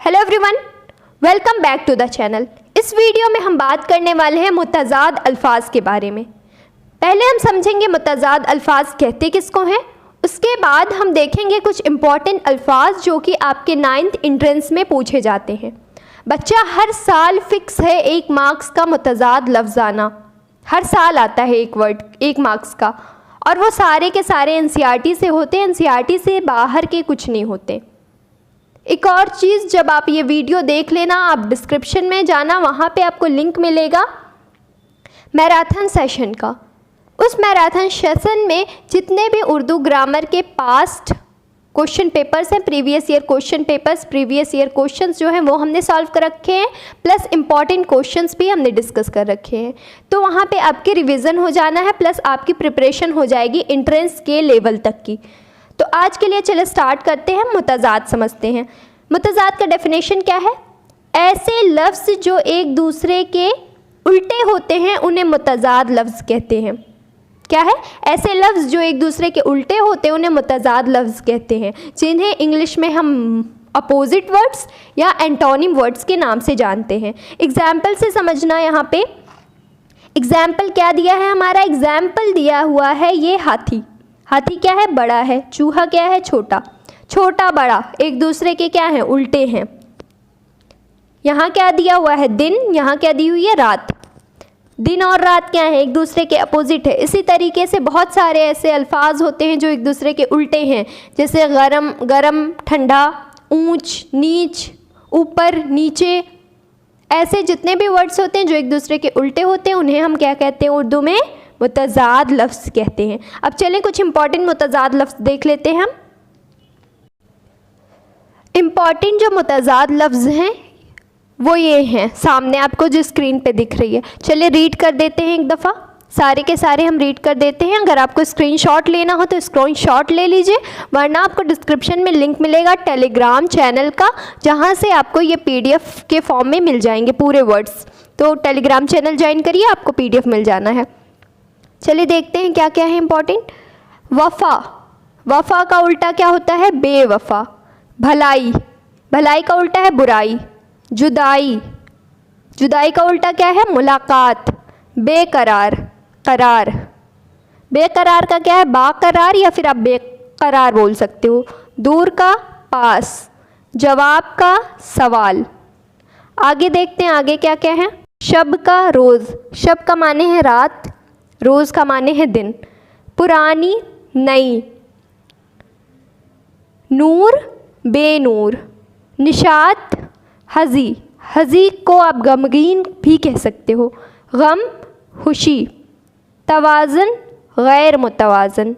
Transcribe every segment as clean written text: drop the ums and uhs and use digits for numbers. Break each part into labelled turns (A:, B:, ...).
A: Hello everyone, welcome back to the channel. इस video में हम बात करने वाले हैं मुतज़ाद अल्फाज के बारे में। पहले हम समझेंगे मुतज़ाद अल्फाज कहते किसको हैं, उसके बाद हम देखेंगे कुछ इम्पॉर्टेंट अल्फाज जो कि आपके 9th एंट्रेंस में पूछे जाते हैं। बच्चा, हर साल फिक्स है 1 मार्क्स का मुतज़ाद लफ्ज़ आना, हर साल आता है एक वर्ड 1 मार्क्स का, और वो सारे के सारे एनसीईआरटी से होते हैं, एनसीईआरटी से बाहर के कुछ नहीं होते। एक और चीज़, जब आप ये वीडियो देख लेना, आप डिस्क्रिप्शन में जाना, वहाँ पे आपको लिंक मिलेगा मैराथन सेशन का। उस मैराथन सेशन में जितने भी उर्दू ग्रामर के पास्ट क्वेश्चन पेपर्स हैं, previous year question papers, previous year questions जो हैं वो हमने सॉल्व कर रखे हैं, प्लस इम्पॉर्टेंट क्वेश्चंस भी हमने डिस्कस कर रखे हैं। तो वहाँ पे आपके रिवीजन हो जाना है, प्लस आपकी प्रिपरेशन हो जाएगी एंट्रेंस के लेवल तक की। तो आज के लिए चले स्टार्ट करते हैं, मुतज़ाद समझते हैं। मुतज़ाद का डेफिनेशन क्या है? ऐसे लफ्ज़ जो एक दूसरे के उल्टे होते हैं उन्हें मुतज़ाद लफ्ज़ कहते हैं। क्या है? ऐसे लफ्ज़ जो एक दूसरे के उल्टे होते हैं उन्हें मुतज़ाद लफ्ज़ कहते हैं, जिन्हें इंग्लिश में हम अपोजिट वर्ड्स या एंटोनिम वर्ड्स के नाम से जानते हैं। एग्जाम्पल से समझना, यहाँ पे एग्जाम्पल क्या दिया है हमारा? एग्जाम्पल दिया हुआ है ये हाथी। हाथी क्या है? बड़ा है। चूहा क्या है? छोटा। छोटा बड़ा एक दूसरे के क्या हैं? उल्टे हैं। यहाँ क्या दिया हुआ है? दिन। यहाँ क्या दी हुई है? रात। दिन और रात क्या है? एक दूसरे के अपोजिट है। इसी तरीके से बहुत सारे ऐसे अल्फाज होते हैं जो एक दूसरे के उल्टे हैं, जैसे गरम गरम, ठंडा, ऊंच नीच, ऊपर नीचे। ऐसे जितने भी वर्ड्स होते हैं जो एक दूसरे के उल्टे होते हैं उन्हें हम क्या कहते हैं उर्दू में? मुतज़ाद लफ्ज़ कहते हैं। अब चलें कुछ इंपॉर्टेंट मुतज़ाद लफ्ज़ देख लेते हैं हम। इम्पॉर्टेंट जो मुतज़ाद लफ्ज़ हैं वो ये हैं, सामने आपको जो स्क्रीन पे दिख रही है। चलिए रीड कर देते हैं एक दफ़ा, सारे के सारे हम रीड कर देते हैं। अगर आपको स्क्रीनशॉट लेना हो तो स्क्रीनशॉट ले लीजिए, वरना आपको डिस्क्रिप्शन में लिंक मिलेगा टेलीग्राम चैनल का, जहाँ से आपको ये PDF के फॉर्म में मिल जाएंगे पूरे वर्ड्स। तो टेलीग्राम चैनल ज्वाइन करिए, आपको PDF मिल जाना है। चलिए देखते हैं क्या क्या है इम्पॉर्टेंट। वफ़ा, वफ़ा का उल्टा क्या होता है? बेवफ़ा। भलाई, भलाई का उल्टा है बुराई। जुदाई, जुदाई का उल्टा क्या है? मुलाकात। बेकरार, करार। बेकरार का क्या है? बाकरार, या फिर आप बेकरार बोल सकते हो। दूर का पास। जवाब का सवाल। आगे देखते हैं आगे क्या क्या है। शब का रोज़, शब का माने है रात, रोज़ का माने है दिन। पुरानी नई। नूर बेनूर। निशात हज़ी, हज़ी को आप गमगीन भी कह सकते हो। गम खुशी। तवाज़न गैर मुतवाज़न।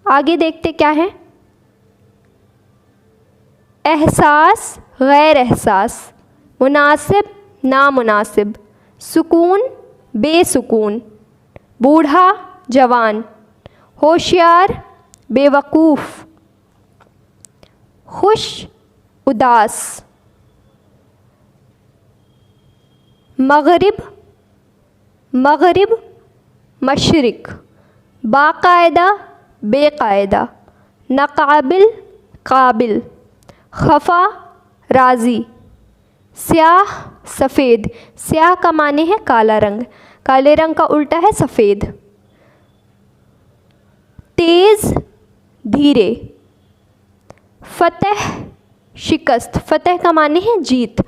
A: आगे देखते क्या है। एहसास गैर एहसास। मुनासिब नामुनासिब। सुकून बेसुकून। बूढ़ा जवान। होशियार बेवकूफ़। खुश उदास। मगरिब मगरिब मशरिक। बाकायदा बेकायदा। नाकाबिल काबिल। खफा राज़ी। स्याह सफ़ेद, स्याह का माने है काला रंग, काले रंग का उल्टा है सफ़ेद। तेज़ धीरे। फ़तह शिकस्त, फ़तह का माने है जीत।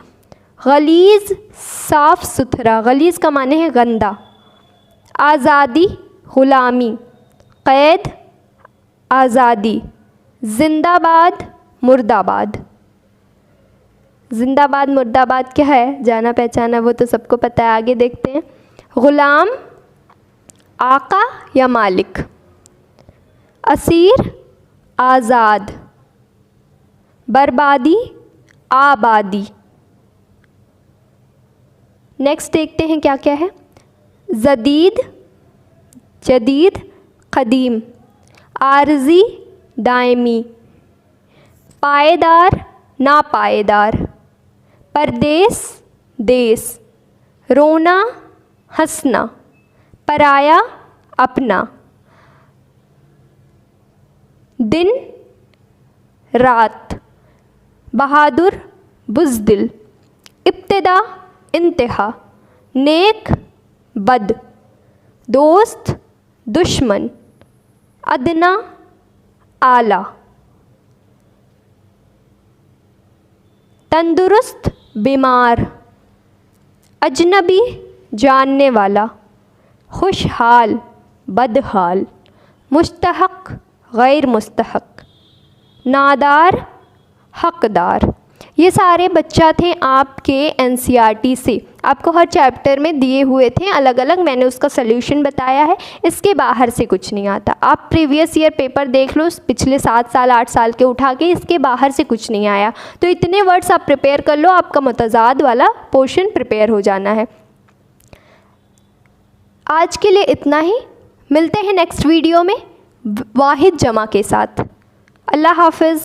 A: गलीज़ साफ़ सुथरा, गलीज़ का माने है गंदा। आज़ादी ग़ुलामी। क़ैद आज़ादी। जिंदाबाद मुर्दाबाद। जिंदाबाद मुर्दाबाद क्या है? जाना पहचाना, वो तो सबको पता है। आगे देखते हैं। ग़ुलाम आका या मालिक। असीर आज़ाद। बर्बादी आबादी। नेक्स्ट देखते हैं क्या क्या है। जदीद जदीद क़दीम। आरज़ी दायमी। पायदार नापायदार। परदेस देश। रोना हंसना। पराया अपना। दिन रात। बहादुर, बुज़दिल, इब्तिदा, इंतहा, नेक, बद, दोस्त, दुश्मन, अदना, आला, तंदुरुस्त, बीमार, अजनबी, जानने वाला, खुशहाल, बदहाल, मुस्तहक, गैर मुस्तहक, नादार, हकदार। ये सारे बच्चा थे आपके एनसीईआरटी से, आपको हर चैप्टर में दिए हुए थे अलग अलग, मैंने उसका सल्यूशन बताया है। इसके बाहर से कुछ नहीं आता। आप प्रीवियस ईयर पेपर देख लो, पिछले 7 साल 8 साल के उठा के, इसके बाहर से कुछ नहीं आया। तो इतने वर्ड्स आप प्रिपेयर कर लो, आपका मुतज़ाद वाला पोर्शन प्रिपेयर हो जाना है। आज के लिए इतना ही, मिलते हैं नेक्स्ट वीडियो में वाहिद जमा के साथ। अल्लाह हाफ़िज़।